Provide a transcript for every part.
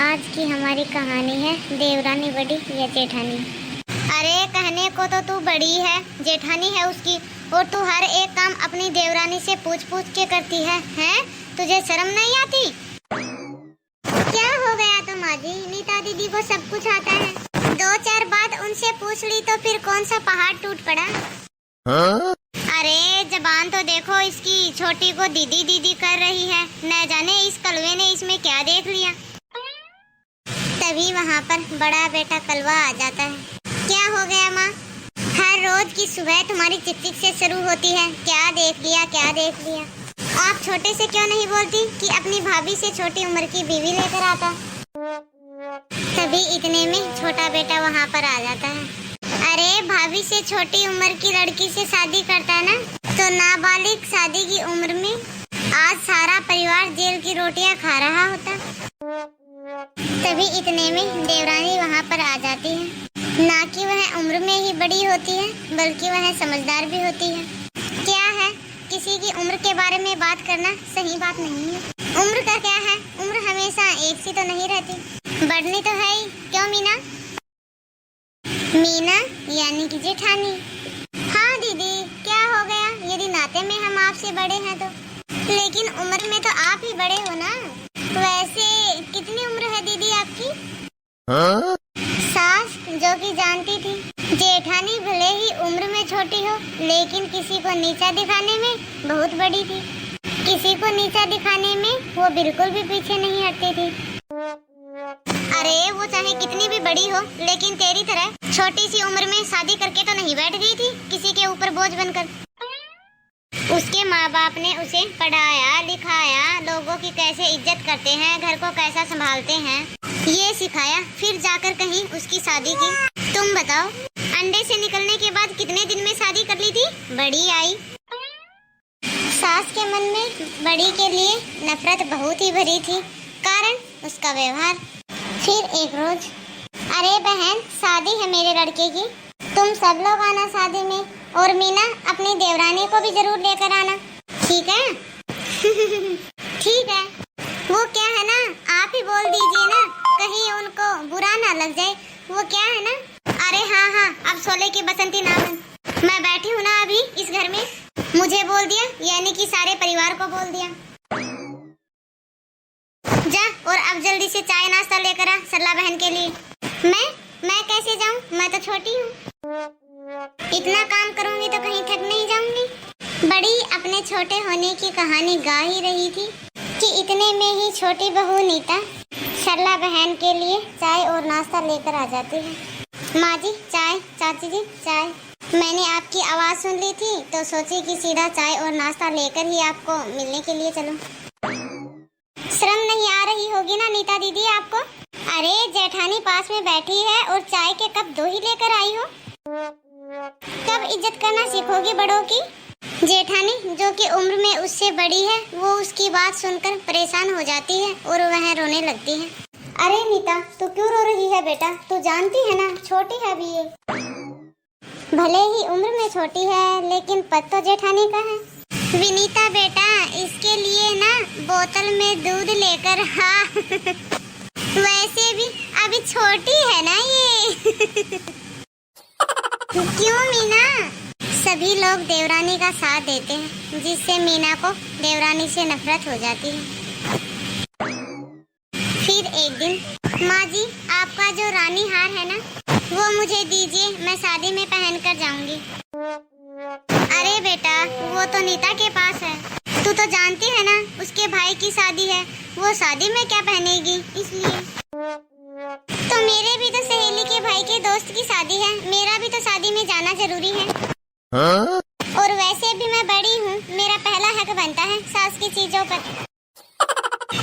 आज की हमारी कहानी है देवरानी बड़ी या जेठानी। अरे कहने को तो तू बड़ी है, जेठानी है उसकी, और तू हर एक काम अपनी देवरानी से पूछ पूछ के करती है, हैं? तुझे शर्म नहीं आती? क्या हो गया तो माँ जी, नीता दीदी को सब कुछ आता है। 2-4 बात उनसे पूछ ली तो फिर कौन सा पहाड़ टूट पड़ा? हाँ? अरे जबान तो देखो इसकी, छोटी को दीदी दीदी कर रही है। न जाने इस कलवे ने इसमें क्या देख लिया। तभी वहाँ पर बड़ा बेटा कलवा आ जाता है। क्या हो गया माँ? हर रोज की सुबह तुम्हारी चिक-चिक से शुरू होती है, क्या देख लिया क्या देख लिया। आप छोटे से क्यों नहीं बोलती कि अपनी भाभी से छोटी उम्र की बीवी लेकर आता? तभी इतने में छोटा बेटा वहाँ पर आ जाता है। अरे भाभी से छोटी उम्र की लड़की से शादी करता है ना, तो नाबालिग शादी की उम्र में आज सारा परिवार जेल की रोटियां खा रहा होता। तभी इतने में देवरानी वहाँ पर आ जाती है। ना कि वह उम्र में ही बड़ी होती है, बल्कि वह समझदार भी होती है। क्या है, किसी की उम्र के बारे में बात करना सही बात नहीं है। उम्र का क्या है, उम्र हमेशा एक सी तो नहीं रहती, बढ़नी तो है ही। क्यों मीना? मीना यानी कि जेठानी। हाँ दीदी, क्या हो गया? यदि नाते में हम आपसे बड़े हैं तो, लेकिन उम्र में तो आप ही बड़े हो ना। वैसे कितनी उम्र है दीदी आपकी? हाँ? सास जो कि जानती थी जेठानी भले ही उम्र में छोटी हो, लेकिन किसी को नीचा दिखाने में बहुत बड़ी थी। किसी को नीचा दिखाने में वो बिल्कुल भी पीछे नहीं हटती थी। अरे वो चाहे कितनी भी बड़ी हो, लेकिन तेरी तरह छोटी सी उम्र में शादी करके तो नहीं बैठ गई थी किसी के ऊपर बोझ बनकर। उसके माँ बाप ने उसे पढ़ाया लिखाया, लोगों की कैसे इज्जत करते हैं, घर को कैसा संभालते हैं, ये सिखाया, फिर जाकर कहीं उसकी शादी की। तुम बताओ, अंडे से निकलने के बाद कितने दिन में शादी कर ली थी? बड़ी आई। सास के मन में बड़ी के लिए नफरत बहुत ही भरी थी, कारण उसका व्यवहार। फिर एक रोज, अरे बहन शादी है मेरे लड़के की, तुम सब लोग आना शादी में, और मीना अपनी देवरानी को भी जरूर लेकर आना, ठीक है? ठीक है। वो क्या है ना, आप ही बोल दीजिए ना, कहीं उनको बुरा ना लग जाए। वो क्या है ना, अरे हाँ, अब सोले की बसंती ना बन। मैं बैठी हूँ ना अभी इस घर में, मुझे बोल दिया यानी कि सारे परिवार को बोल दिया। जा और अब जल्दी से चाय नाश्ता लेकर आ सरला बहन के लिए। मैं कैसे जाऊँ? मैं तो छोटी हूँ। इतना काम करूँगी तो कहीं थक नहीं जाऊंगी। बड़ी अपने छोटे होने की कहानी गा ही रही थी कि इतने में ही छोटी बहू नीता सरला बहन के लिए चाय और नाश्ता लेकर आ जाती है। माँ जी चाय, चाची जी चाय। मैंने आपकी आवाज़ सुन ली थी तो सोची कि सीधा चाय और नाश्ता लेकर ही आपको मिलने के लिए चलूं। शर्म नहीं आ रही होगी ना नीता दीदी आपको? अरे जेठानी पास में बैठी है और चाय के कप 2 ही लेकर आई हो। कब इज्जत करना सीखोगी बड़ों की? जेठानी जो कि उम्र में उससे बड़ी है, वो उसकी बात सुनकर परेशान हो जाती है और वह रोने लगती है। अरे नीता तू क्यों रो रही है बेटा? तू जानती है ना छोटी है अभी ये। भले ही उम्र में छोटी है, लेकिन पद तो जेठानी का है। विनीता बेटा इसके लिए ना बोतल में दूध लेकर हाँ वैसे भी अभी छोटी है ना ये। क्यों मीना? सभी लोग देवरानी का साथ देते हैं, जिससे मीना को देवरानी से नफरत हो जाती है। फिर एक दिन, माँ जी आपका जो रानी हार है ना, वो मुझे दीजिए, मैं शादी में पहन कर जाऊंगी। अरे बेटा वो तो नीता के पास है, तू तो जानती है ना उसके भाई की शादी है, वो शादी में क्या पहनेगी, इसलिए। तो मेरे भी तो सहेली के भाई के दोस्त की शादी है, मेरा भी तो शादी में जाना जरूरी है। हाँ? और वैसे भी मैं बड़ी हूँ, मेरा पहला हक बनता है सास की चीजों पर।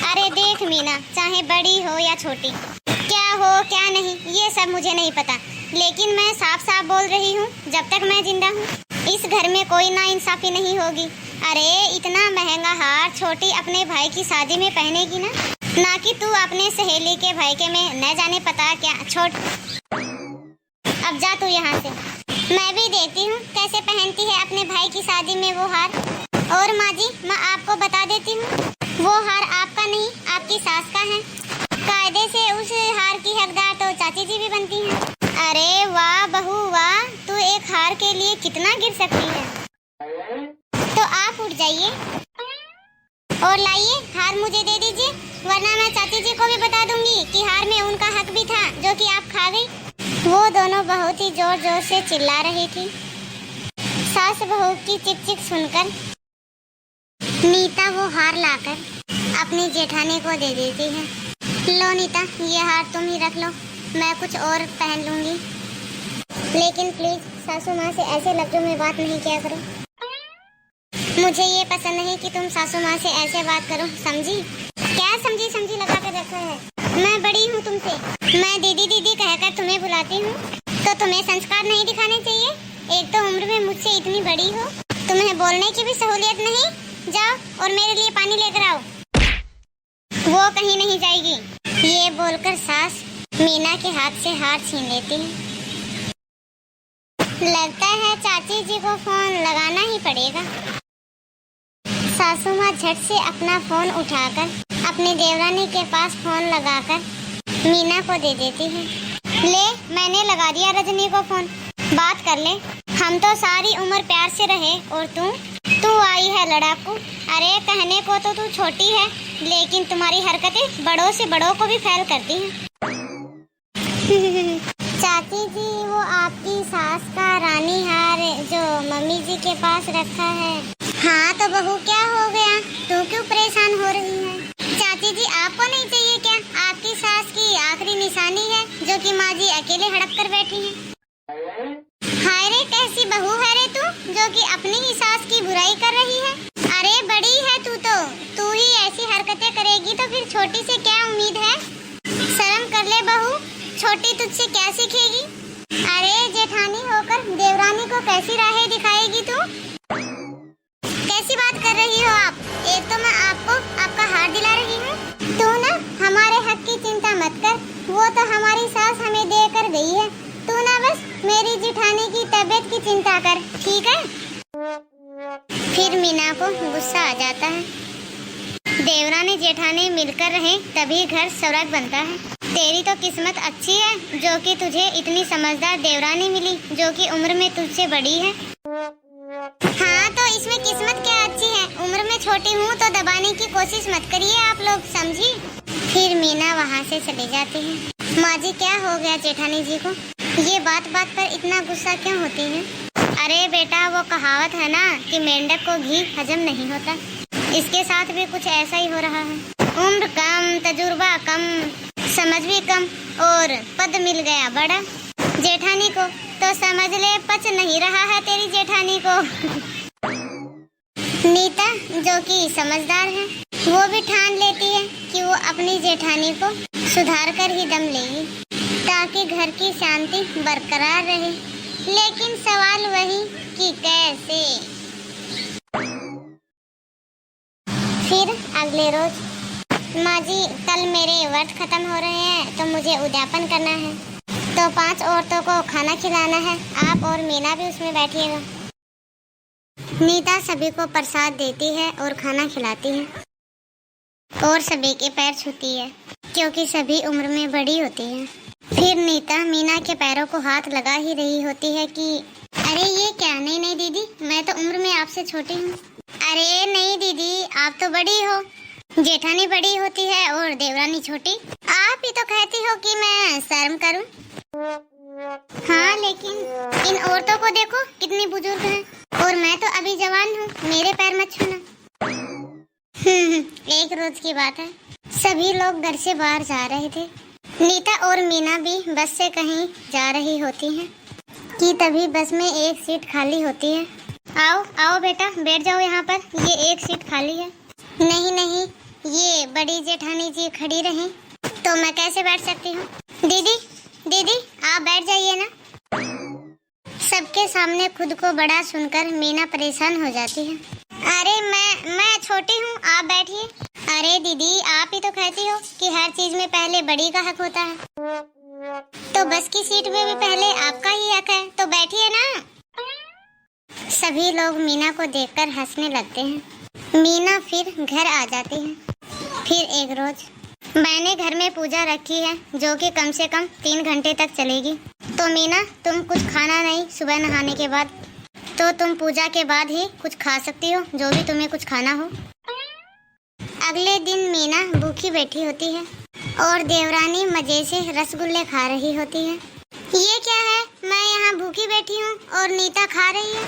अरे देख मीना, चाहे बड़ी हो या छोटी, क्या हो क्या नहीं ये सब मुझे नहीं पता, लेकिन मैं साफ साफ बोल रही हूँ, जब तक मैं जिंदा हूँ इस घर में कोई नाइंसाफी नहीं होगी। अरे इतना महंगा हार छोटी अपने भाई की शादी में पहनेगी ना कि तू अपने सहेली के भाई के में न जाने पता क्या छोड़। अब जा तू यहाँ से, मैं भी देखती हूँ कैसे पहनती है अपने भाई की शादी में वो हार। और माँ जी मैं आपको बता देती हूँ, वो हार आपका नहीं आपकी सास का है। कायदे से उस हार की हकदार तो चाची जी भी बनती हैं। अरे वाह बहू वाह, तू एक हार के लिए कितना गिर सकती है। तो आप उठ जाइए और लाइए हार मुझे दे दीजिए, वरना मैं चाची जी को भी बता दूंगी कि हार में उनका हक भी था जो कि आप खा गई। वो दोनों बहुत ही जोर जोर से चिल्ला रही थी। सास बहू की चिक चिक सुनकर नीता वो हार लाकर अपनी जेठानी को दे देती है। लो नीता, ये हार तुम ही रख लो, मैं कुछ और पहन लूंगी, लेकिन प्लीज सासू माँ से ऐसे लफ्जों में बात नहीं किया करो। मुझे ये पसंद नहीं कि तुम सासू माँ से ऐसे बात करो, समझी? क्या समझी समझी लगा कर रखा है। मैं बड़ी हूँ तुमसे, मैं दीदी दीदी कहकर तुम्हें बुलाती हूँ, तो तुम्हें संस्कार नहीं दिखाने चाहिए? एक तो उम्र में मुझसे इतनी बड़ी हो, तुम्हें बोलने की भी सहूलियत नहीं। जाओ और मेरे लिए पानी लेकर आओ। वो कहीं नहीं जाएगी। ये बोलकर सास मीना के हाथ से हार छीन लेती है। लगता है चाची जी को फोन लगाना ही पड़ेगा। सासू माँ झट से अपना फोन उठाकर अपनी देवरानी के पास फोन लगाकर मीना को दे देती है। ले, मैंने लगा दिया रजनी को फोन, बात कर ले। हम तो सारी उम्र प्यार से रहे और तू आई है लड़ाकू। अरे कहने को तो तू छोटी है, लेकिन तुम्हारी हरकतें बड़ों से बड़ों को भी फेल करती हैं। चाची जी, वो आपकी सास का रानी हार जो मम्मी जी के पास रखा है। हाँ तो बहू, क्या हो गया? तू क्यों परेशान हो रही है? चाची जी, आपको नहीं चाहिए क्या? आपकी सास की आखिरी निशानी है जो कि माँ जी अकेले हड़प कर बैठी हैं। हाय रे, कैसी बहू है रे तू, जो कि अपनी ही सास की बुराई कर रही है। अरे बड़ी है तू ही ऐसी हरकतें करेगी तो फिर छोटी से क्या उम्मीद है? शर्म कर ले बहू, छोटी तुझसे क्या सीखेगी? अरे जेठानी होकर देवरानी को कैसी राहें दिखाएगी तू? कैसी बात कर रही हो आप? एक तो मैं आपको आपका हार दिला रही हूँ। तू ना हमारे हक की चिंता मत कर, वो तो हमारी सास हमें दे कर गई है। तू ना बस मेरी जेठानी की तबीयत की चिंता कर, ठीक है? फिर मीना को गुस्सा आ जाता है। देवरानी जेठानी मिलकर रहे तभी घर स्वर्ग बनता है। तेरी तो किस्मत अच्छी है जो कि तुझे इतनी समझदार देवरानी मिली जो कि उम्र में तुझसे बड़ी है। हाँ तो इसमें किस्मत क्या अच्छी है? उम्र में छोटी हूँ तो दबाने की कोशिश मत करिए आप लोग, समझी? फिर मीना वहाँ से चली जाती है। माँ जी, क्या हो गया जेठानी जी को? ये बात बात पर इतना गुस्सा क्यों होती है? अरे बेटा, वो कहावत है ना कि मेंढक को घी हजम नहीं होता, इसके साथ भी कुछ ऐसा ही हो रहा है। उम्र कम, तजुर्बा कम, समझ भी कम और पद मिल गया बड़ा। जेठानी को तो समझ ले पच नहीं रहा है तेरी जेठानी को। नीता जो कि समझदार है, वो भी ठान लेती है कि वो अपनी जेठानी को सुधार कर ही दम लेगी ताकि घर की शांति बरकरार रहे। लेकिन सवाल वही कि कैसे। फिर अगले रोज, माँ जी कल मेरे व्रत खत्म हो रहे हैं तो मुझे उद्यापन करना है, तो 5 औरतों को खाना खिलाना है, आप और मीना भी उसमें बैठिएगा। नीता सभी को प्रसाद देती है और खाना खिलाती है और सभी के पैर छूती है क्योंकि सभी उम्र में बड़ी होती है। फिर नीता मीना के पैरों को हाथ लगा ही रही होती है कि अरे ये क्या? नहीं नहीं दीदी, मैं तो उम्र में आपसे छोटी हूँ। अरे नहीं दीदी, आप तो बड़ी हो, जेठानी बड़ी होती है और देवरानी छोटी। आप ही तो कहती हो कि मैं शर्म करूं। हाँ लेकिन इन औरतों को देखो कितनी बुजुर्ग हैं और मैं तो अभी जवान हूँ, मेरे पैर मत छूना। एक रोज की बात है, सभी लोग घर से बाहर जा रहे थे। नीता और मीना भी बस से कहीं जा रही होती हैं कि तभी बस में एक सीट खाली होती है। आओ आओ बेटा, बैठ जाओ यहाँ पर, ये एक सीट खाली है। नहीं नहीं, ये बड़ी जेठानी जी खड़ी रहीं तो मैं कैसे बैठ सकती हूँ? दीदी दीदी आप बैठ जाइए ना। सबके सामने खुद को बड़ा सुनकर मीना परेशान हो जाती है। अरे मैं छोटी हूँ, आप बैठिए। अरे दीदी, आप ही तो कहती हो कि हर चीज में पहले बड़ी का हक होता है, तो बस की सीट में भी पहले आपका ही हक है, तो बैठिए ना। सभी लोग मीना को देखकर हंसने लगते हैं। मीना फिर घर आ जाती है। फिर एक रोज मैंने घर में पूजा रखी है जो कि कम से कम 3 घंटे तक चलेगी। तो मीना, तुम कुछ खाना नहीं सुबह नहाने के बाद, तो तुम पूजा के बाद ही कुछ खा सकती हो, जो भी तुम्हें कुछ खाना हो। अगले दिन मीना भूखी बैठी होती है और देवरानी मजे से रसगुल्ले खा रही होती है। ये क्या है, मैं यहाँ भूखी बैठी हूँ और नीता खा रही है।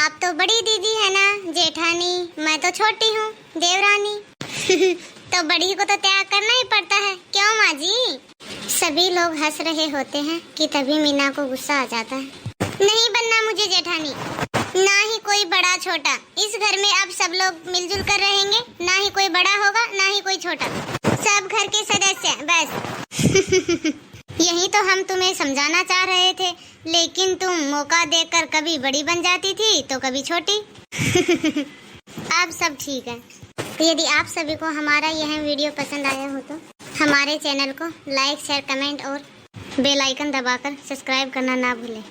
आप तो बड़ी दीदी है ना जेठानी, मैं तो छोटी हूँ देवरानी। तो बड़ी को तो त्याग करना ही पड़ता है, क्यों माँ जी? सभी लोग हंस रहे होते हैं कि तभी मीना को गुस्सा आ जाता है। नहीं बनना मुझे जेठानी, ना ही कोई बड़ा छोटा। इस घर में अब सब लोग मिलजुल कर रहेंगे, ना ही कोई बड़ा होगा ना ही कोई छोटा, सब घर के सदस्य बस। यही तो हम तुम्हें समझाना चाह रहे थे, लेकिन तुम मौका देकर कभी बड़ी बन जाती थी तो कभी छोटी। अब सब ठीक है। यदि आप सभी को हमारा यह वीडियो पसंद आया हो तो हमारे चैनल को लाइक, शेयर, कमेंट और बेल आइकन दबाकर सब्सक्राइब करना ना भूलें।